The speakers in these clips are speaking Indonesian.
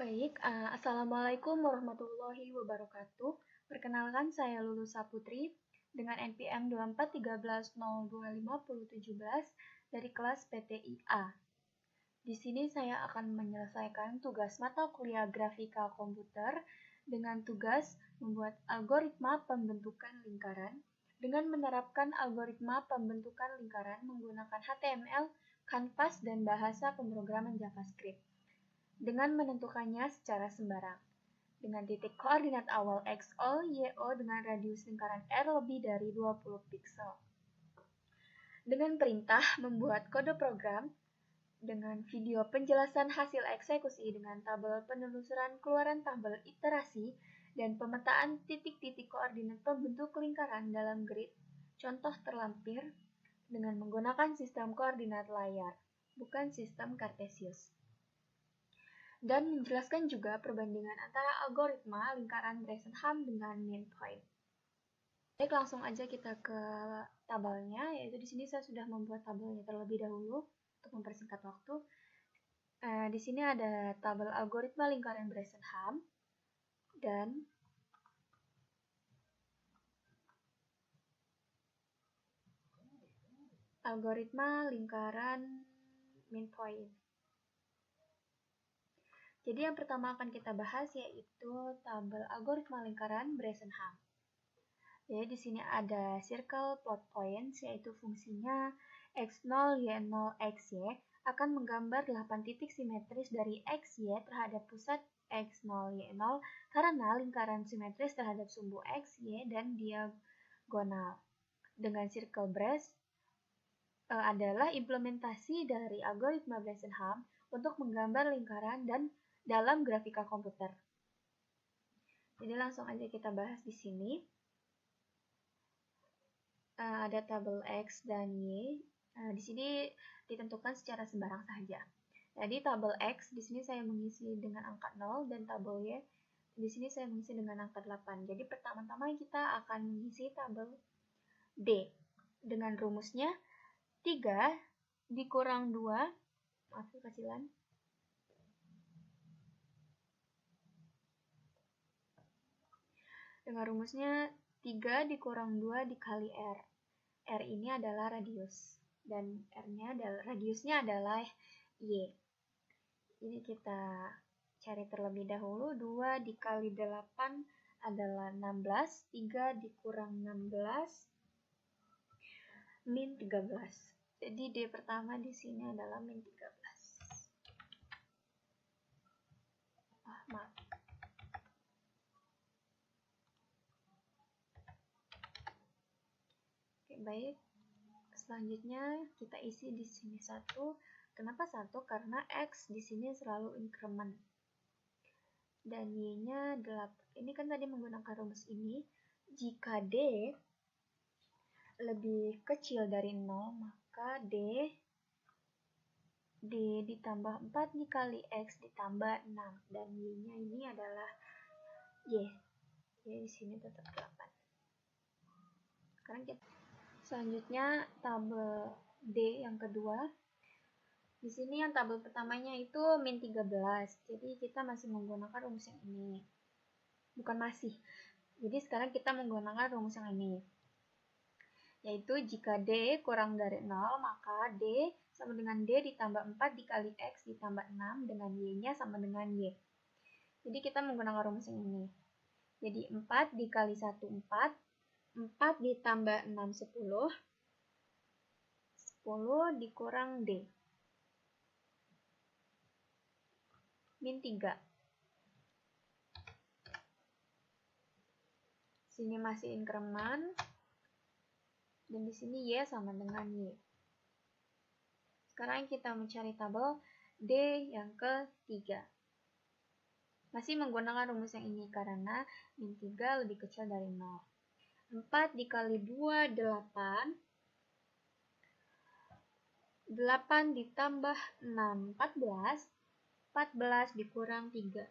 Baik, Assalamualaikum warahmatullahi wabarakatuh. Perkenalkan, saya Lulu Saputri dengan NPM 2413025017 dari kelas PTIA. Di sini saya akan menyelesaikan tugas mata kuliah grafika komputer dengan tugas membuat algoritma pembentukan lingkaran dengan menerapkan algoritma pembentukan lingkaran menggunakan HTML, Canvas, dan bahasa pemrograman JavaScript dengan menentukannya secara sembarang, dengan titik koordinat awal XO, YO dengan radius lingkaran R lebih dari 20 piksel. Dengan perintah membuat kode program, dengan video penjelasan hasil eksekusi dengan tabel penelusuran keluaran tabel iterasi, dan pemetaan titik-titik koordinat pembentuk lingkaran dalam grid, contoh terlampir, dengan menggunakan sistem koordinat layar, bukan sistem Cartesius. Dan menjelaskan juga perbandingan antara algoritma lingkaran Bresenham dengan mean point. Baik, langsung aja kita ke tabelnya, yaitu di sini saya sudah membuat tabelnya terlebih dahulu untuk mempersingkat waktu. Di sini ada tabel algoritma lingkaran Bresenham dan algoritma lingkaran mean point. Jadi yang pertama akan kita bahas yaitu tabel algoritma lingkaran Bresenham. Jadi di sini ada circle plot points, yaitu fungsinya x0, y0, xy akan menggambar 8 titik simetris dari xy terhadap pusat x0, y0 karena lingkaran simetris terhadap sumbu xy dan diagonal. Dengan circle brace adalah implementasi dari algoritma Bresenham untuk menggambar lingkaran dan dalam grafika komputer. Jadi langsung aja kita bahas di sini. Ada tabel X dan Y. Di sini ditentukan secara sembarang saja. Jadi tabel X di sini saya mengisi dengan angka 0 dan tabel Y di sini saya mengisi dengan angka 8. Jadi pertama-tama kita akan mengisi tabel D dengan rumusnya 3 dikurang 2, maaf kecilan. Dengan rumusnya 3 dikurang 2 dikali R. R ini adalah radius dan radiusnya adalah Y. Jadi kita cari terlebih dahulu. 2 dikali 8 adalah 16. 3 dikurang 16 min 13. Jadi D pertama di sini adalah min 13. Maaf. Oke, baik. Selanjutnya kita isi di sini 1. Kenapa 1? Karena X di sini selalu increment. Dan Y-nya 8. Ini kan tadi menggunakan rumus ini. Jika D lebih kecil dari 0, maka D ditambah 4 dikali X ditambah 6. Dan Y-nya ini adalah Y. Y di sini tetap 8. Sekarang kita selanjutnya tabel D yang kedua. Di sini yang tabel pertamanya itu min 13. Jadi kita masih menggunakan rumus yang ini. Bukan masih. Jadi sekarang kita menggunakan rumus yang ini. Yaitu jika D kurang dari 0, maka D sama dengan D ditambah 4 dikali X ditambah 6 dengan Y-nya sama dengan Y. Jadi kita menggunakan rumus yang ini. Jadi 4 dikali 1, 4. 4 ditambah 6, 10. 10 dikurang D. Min 3. Sini masih increment. Dan di sini Y sama dengan Y. Sekarang kita mencari tabel D yang ketiga. Masih menggunakan rumus yang ini karena min 3 lebih kecil dari 0. 4 dikali 2, 8. 8 ditambah 6, 14. 14 dikurang 3.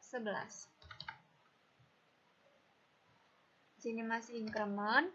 11. Sini masih increment.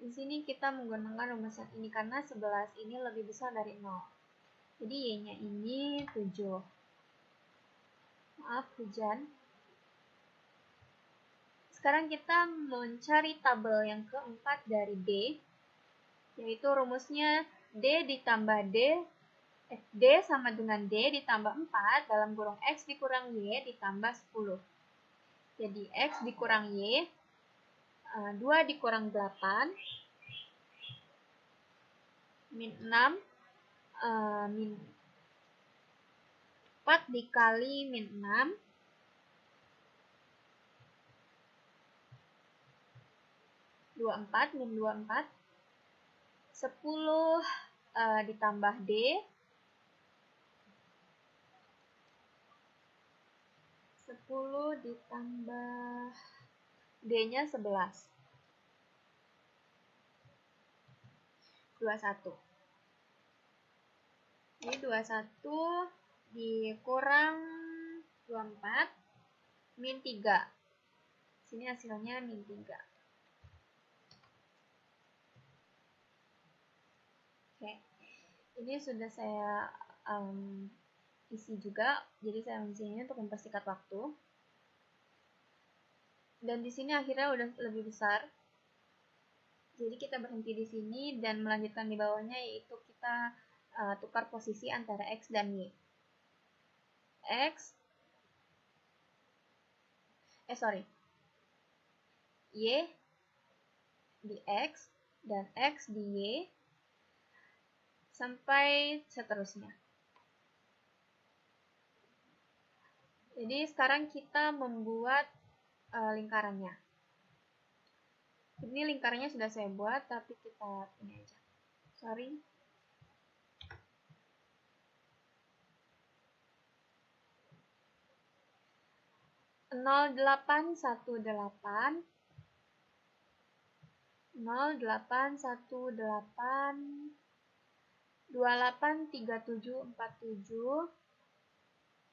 Di sini kita menggunakan rumus yang ini karena 11 ini lebih besar dari 0. Jadi Y-nya ini 7. Maaf, hujan. Sekarang kita mencari tabel yang keempat dari D, yaitu rumusnya D ditambah D sama dengan D ditambah 4 dalam kurung X dikurang Y ditambah 10. Jadi X dikurang Y, 2 dikurang 8, min 6, min 4 dikali min 6, 24, min 24, 10 ditambah D, 10 ditambah D-nya 11, 21. Jadi 21 dikurang 24, min 3. Sini hasilnya min 3. Oke, ini sudah saya isi juga, jadi saya mengisinya untuk mempersingkat waktu. Dan di sini akhirnya udah lebih besar. Jadi kita berhenti di sini dan melanjutkan di bawahnya, yaitu kita tukar posisi antara X dan Y. Y di X dan X di Y sampai seterusnya. Jadi sekarang kita membuat lingkarannya. Ini lingkarannya sudah saya buat, tapi kita ini aja. 0818, 283747,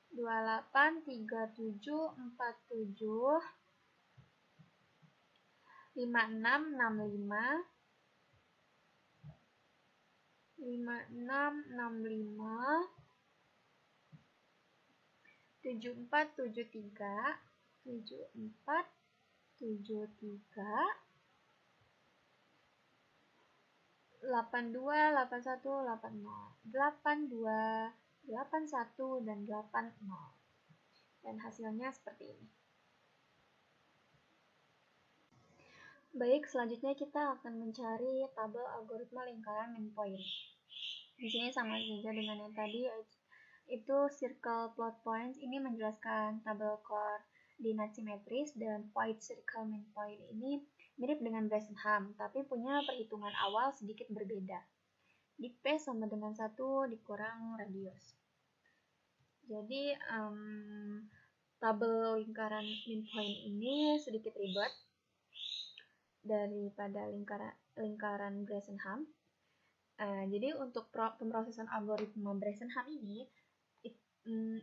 283747, 5665, 5665, 7473, 7473, 82, 81, 80, 82, 81, dan 80. Dan hasilnya seperti ini. Baik, selanjutnya kita akan mencari tabel algoritma lingkaran min point. Di sini sama saja dengan yang tadi, itu circle plot points. Ini menjelaskan tabel koordinat simetris, dan point circle min point ini mirip dengan Bresenham, tapi punya perhitungan awal sedikit berbeda. Di P sama dengan 1 dikurang radius. Jadi tabel lingkaran min point ini sedikit ribet daripada lingkaran Bresenham. Jadi untuk pemrosesan algoritma Bresenham ini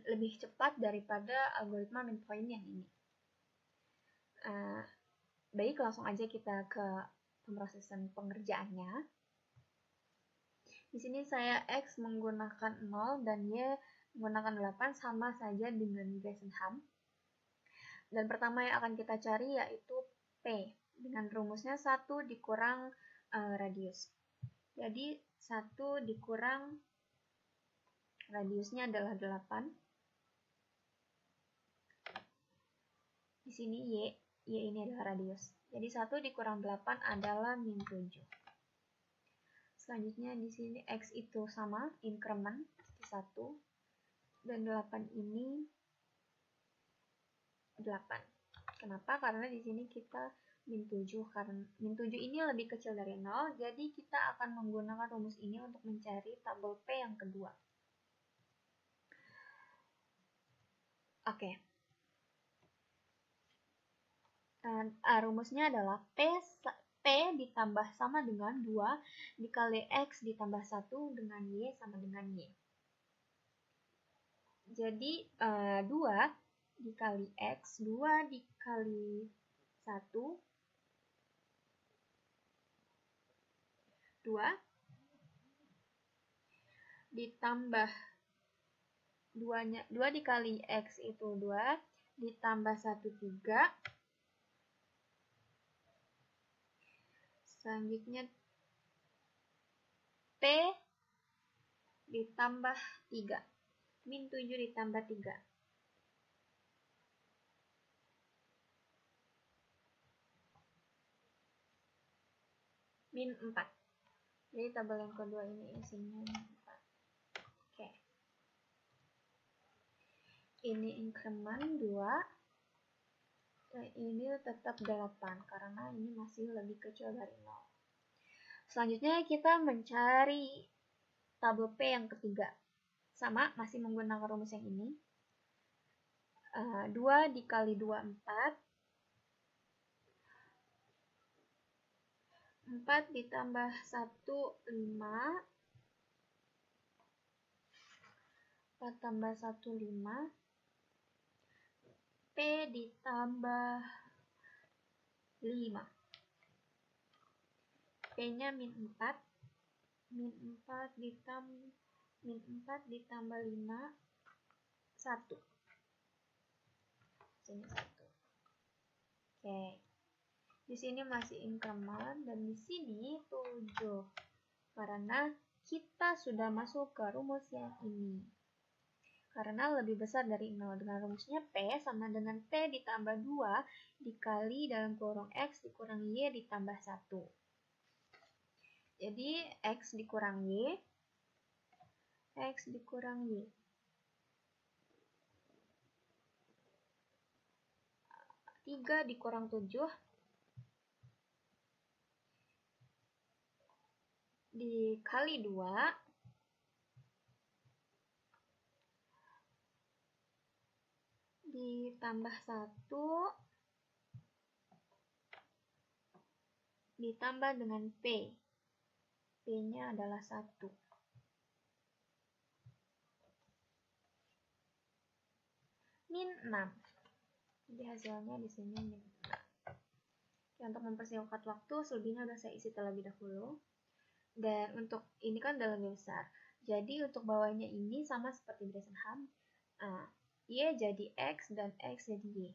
lebih cepat daripada algoritma min point yang ini. Baik, langsung aja kita ke pemrosesan pengerjaannya. Di sini saya X menggunakan 0 dan Y menggunakan 8, sama saja dengan Bresenham. Dan pertama yang akan kita cari yaitu P, dengan rumusnya 1 dikurang radius. Jadi 1 dikurang radiusnya adalah 8. Di sini Y ini adalah radius. Jadi 1 dikurang 8 adalah min 7. Selanjutnya di sini X itu sama, increment 1, dan 8 ini 8. Kenapa? Karena di sini kita min 7, karena min 7 ini lebih kecil dari 0, jadi kita akan menggunakan rumus ini untuk mencari tabel P yang kedua. Oke. Rumusnya adalah P ditambah sama dengan 2 dikali X ditambah 1 dengan Y sama dengan Y. Jadi 2 dikali X, 2 dikali 1 ditambah 2 dikali X itu 2, ditambah 1, 3. Selanjutnya P ditambah 3. Min 7 ditambah 3. Min 4. Jadi tabel yang kedua ini isinya 4. Oke. Ini increment 2. Dan ini tetap 8 karena ini masih lebih kecil dari 0. Selanjutnya kita mencari tabel P yang ketiga. Sama, masih menggunakan rumus yang ini. 2 dikali 2, 4. 4 ditambah 1, 5. 4 tambah 1, 5. P ditambah 5. P-nya min 4. Min 4 ditambah 5, 1. Sini 1. Oke. Di sini masih increment dan di sini 7. Karena kita sudah masuk ke rumus yang ini. Karena lebih besar dari 0. Dengan rumusnya P sama dengan P ditambah 2 dikali dalam kurung X dikurang Y ditambah 1. Jadi X dikurang Y. X dikurang Y. 3 dikurang 7 dikali 2 ditambah 1 ditambah dengan P. P-nya adalah 1. Min 6. Jadi hasilnya di sini min 6. Ya, untuk mempersingkat waktu, selebihnya sudah saya isi terlebih dahulu. Dan untuk ini kan udah lebih besar. Jadi untuk bawahnya ini sama seperti Bresenham. Y jadi X dan X jadi Y.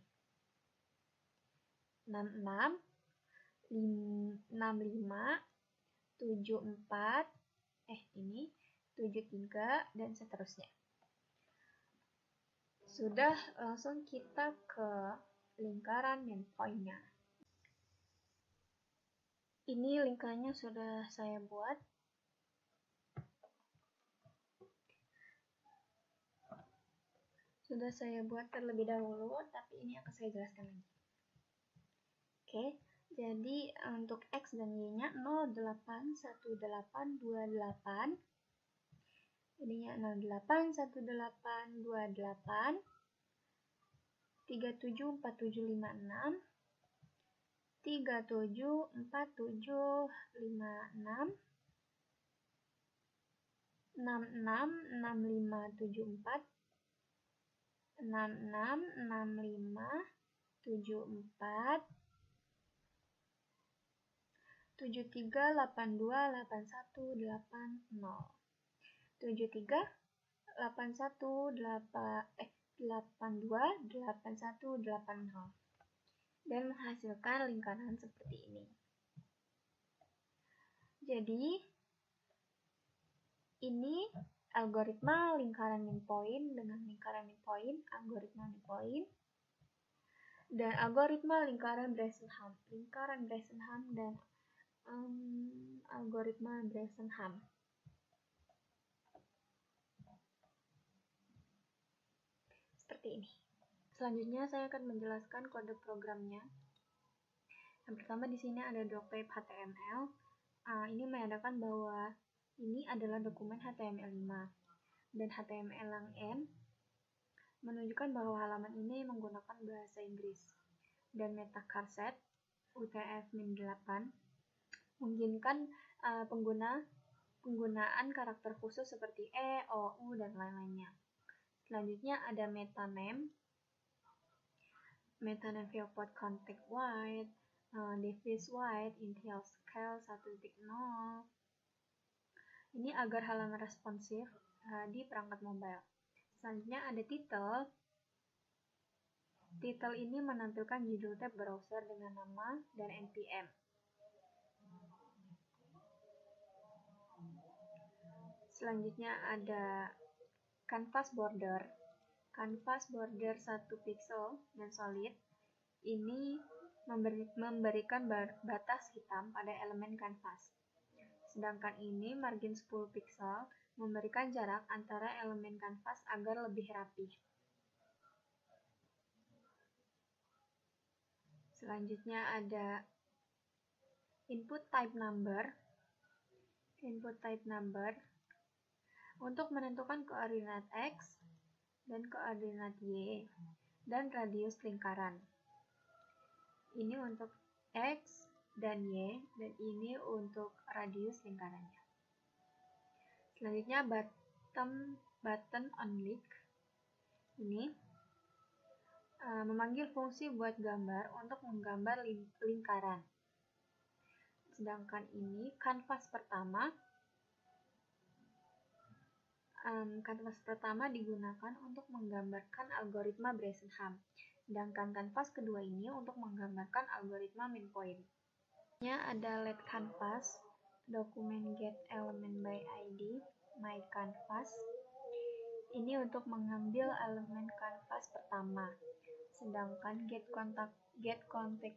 66, 65, 74, ini 73 dan seterusnya. Sudah, langsung kita ke lingkaran main point-nya. Ini lingkarannya sudah saya buat. Sudah saya buat terlebih dahulu, tapi ini akan saya jelaskan lagi. Oke, jadi untuk X dan Y-nya 08, 18, 28. Jadinya 08, 18, 28, 37, 47, 56, 37, 47, 56, 66, 65, 74, 66, 65, 74, 73, 82, 81, 80. 73, 81, 82, 81, 80. Dan menghasilkan lingkaran seperti ini. Jadi, ini algoritma lingkaran min point dengan lingkaran min point, algoritma min point, dan algoritma lingkaran Bresenham, dan algoritma Bresenham. Seperti ini. Selanjutnya saya akan menjelaskan kode programnya. Yang pertama di sini ada doctype HTML. Ini menandakan bahwa ini adalah dokumen HTML5 dan HTML yang N menunjukkan bahwa halaman ini menggunakan bahasa Inggris. Dan metacarset UTF-8 memungkinkan penggunaan karakter khusus seperti E, O, U, dan lain-lainnya. Selanjutnya ada metaname viewport context wide, device wide, initial scale 1.0, Ini agar halaman responsif di perangkat mobile. Selanjutnya ada title. Title ini menampilkan judul tab browser dengan nama dan npm. Selanjutnya ada canvas border. Canvas border 1 pixel dan solid. Ini memberikan batas hitam pada elemen kanvas. Sedangkan ini margin 10 pixel memberikan jarak antara elemen kanvas agar lebih rapi. Selanjutnya ada input type number. Input type number untuk menentukan koordinat X dan koordinat Y dan radius lingkaran. Ini untuk X dan Y, dan ini untuk radius lingkarannya. Selanjutnya button on click. Ini memanggil fungsi buat gambar untuk menggambar lingkaran. Sedangkan ini kanvas pertama digunakan untuk menggambarkan algoritma Bresenham. Sedangkan kanvas kedua ini untuk menggambarkan algoritma minpoint. Ada let canvas, dokumen get element by ID, my canvas. Ini untuk mengambil elemen kanvas pertama. Sedangkan get contact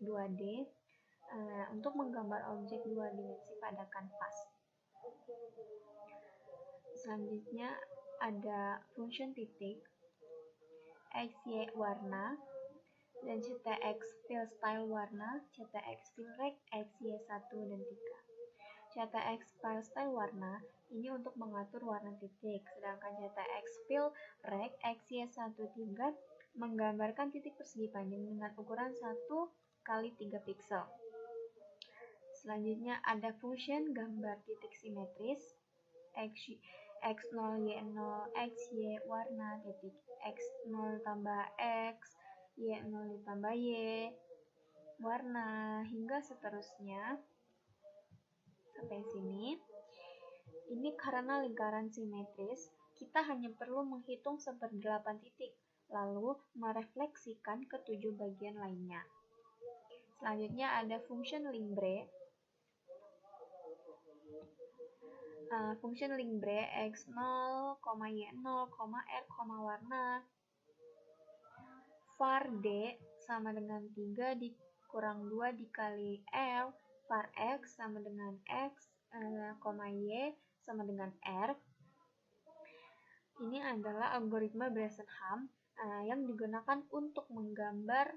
2D untuk menggambar objek 2 dimensi pada kanvas. Selanjutnya ada function titik, XY warna, dan CTX fill style warna, CTX fill rect, XY1 dan 3. CTX fill style warna ini untuk mengatur warna titik, sedangkan CTX fill rect, XY1 3 menggambarkan titik persegi panjang dengan ukuran 1x3 pixel. Selanjutnya ada function gambar titik simetris, X0, Y0, XY warna, titik X0 tambah X, Y0 ditambah Y, warna, hingga seterusnya. Sampai sini. Ini karena lingkaran simetris, kita hanya perlu menghitung 1/8 titik, lalu merefleksikan ke 7 bagian lainnya. Selanjutnya ada function linkbre. Function linkbre X0, Y0, R, warna, var D sama dengan 3 dikurang 2 dikali L, var X sama dengan X, Y sama dengan R. Ini adalah algoritma Bresenham yang digunakan untuk menggambar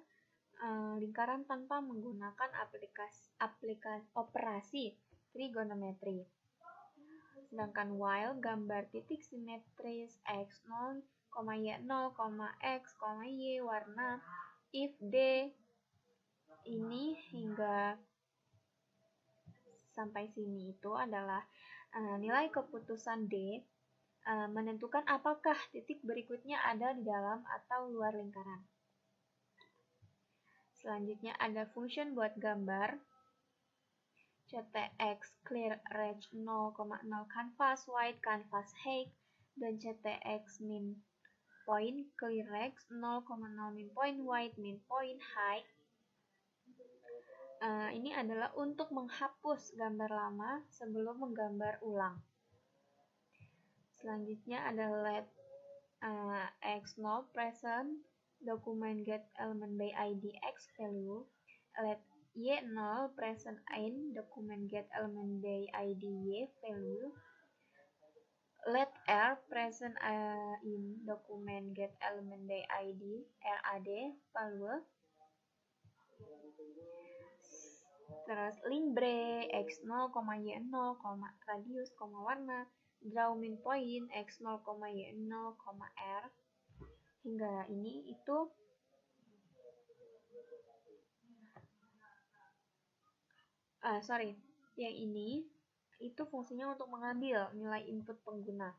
lingkaran tanpa menggunakan operasi trigonometri. Sedangkan while gambar titik simetris X0, Y0, X, Y warna, if D ini hingga sampai sini itu adalah nilai keputusan D menentukan apakah titik berikutnya ada di dalam atau luar lingkaran. Selanjutnya ada function buat gambar, CTX clear range 0,0 canvas white canvas height, dan CTX min point clear range 0,0 min point white min point height. Ini adalah untuk menghapus gambar lama sebelum menggambar ulang. Selanjutnya ada let X0 present document get element by ID X value, let Y0 present in document get element by ID Y value, let R present in document get element by ID RAD value. Terus linkbre X0, Y0, radius, warna, draw min point X0, Y0, R. Hingga ini itu yang ini itu fungsinya untuk mengambil nilai input pengguna.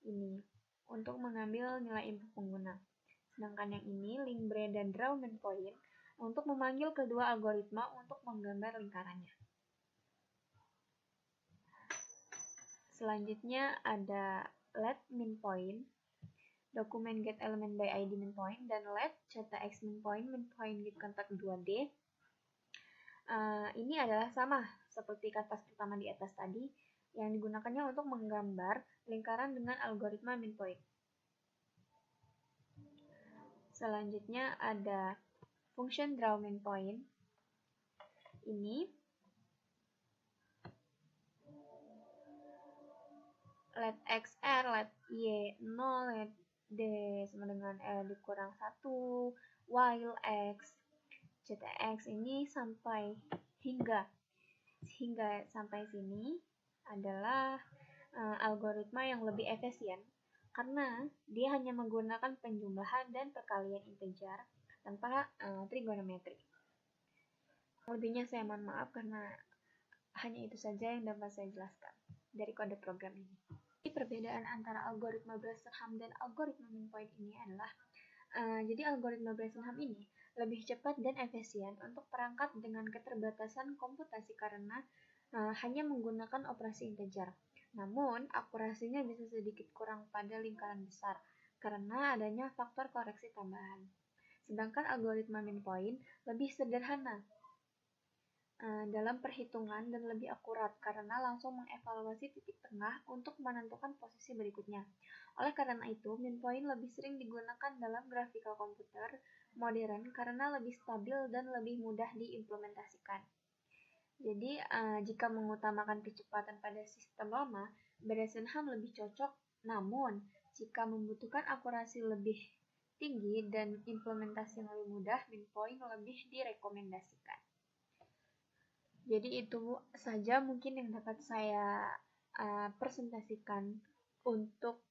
Ini untuk mengambil nilai input pengguna. Sedangkan yang ini linkbre dan draw min point untuk memanggil kedua algoritma untuk menggambar lingkarannya. Selanjutnya ada let min point, dokumen get element by id min point, dan let ctx min point get kontak 2D. Ini adalah sama seperti kanvas pertama di atas tadi, yang digunakannya untuk menggambar lingkaran dengan algoritma min point. Selanjutnya ada function draw min point. Ini let x r, let y 0, let d sama dengan r dikurang 1, while x, ctx ini sampai hingga sampai sini adalah algoritma yang lebih efisien karena dia hanya menggunakan penjumlahan dan perkalian integer tanpa trigonometri. Lebihnya saya mohon maaf karena hanya itu saja yang dapat saya jelaskan dari kode program ini. Perbedaan antara algoritma Bressendam dan algoritma min point ini adalah jadi algoritma Bressendam ini lebih cepat dan efisien untuk perangkat dengan keterbatasan komputasi karena hanya menggunakan operasi integer. Namun, akurasinya bisa sedikit kurang pada lingkaran besar karena adanya faktor koreksi tambahan. Sedangkan algoritma min point lebih sederhana dalam perhitungan dan lebih akurat karena langsung mengevaluasi titik tengah untuk menentukan posisi berikutnya. Oleh karena itu, min point lebih sering digunakan dalam grafika komputer modern karena lebih stabil dan lebih mudah diimplementasikan. Jadi, jika mengutamakan kecepatan pada sistem lama, Bressendam lebih cocok. Namun, jika membutuhkan akurasi lebih tinggi dan implementasi yang lebih mudah, min point lebih direkomendasikan. Jadi itu saja mungkin yang dapat saya presentasikan untuk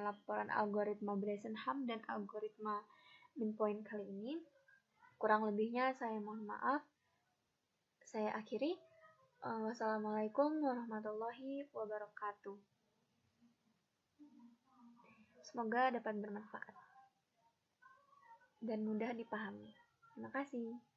laporan algoritma Bressendam dan algoritma min point kali ini. Kurang lebihnya saya mohon maaf. Saya akhiri. Wassalamualaikum warahmatullahi wabarakatuh. Semoga dapat bermanfaat dan mudah dipahami. Terima kasih.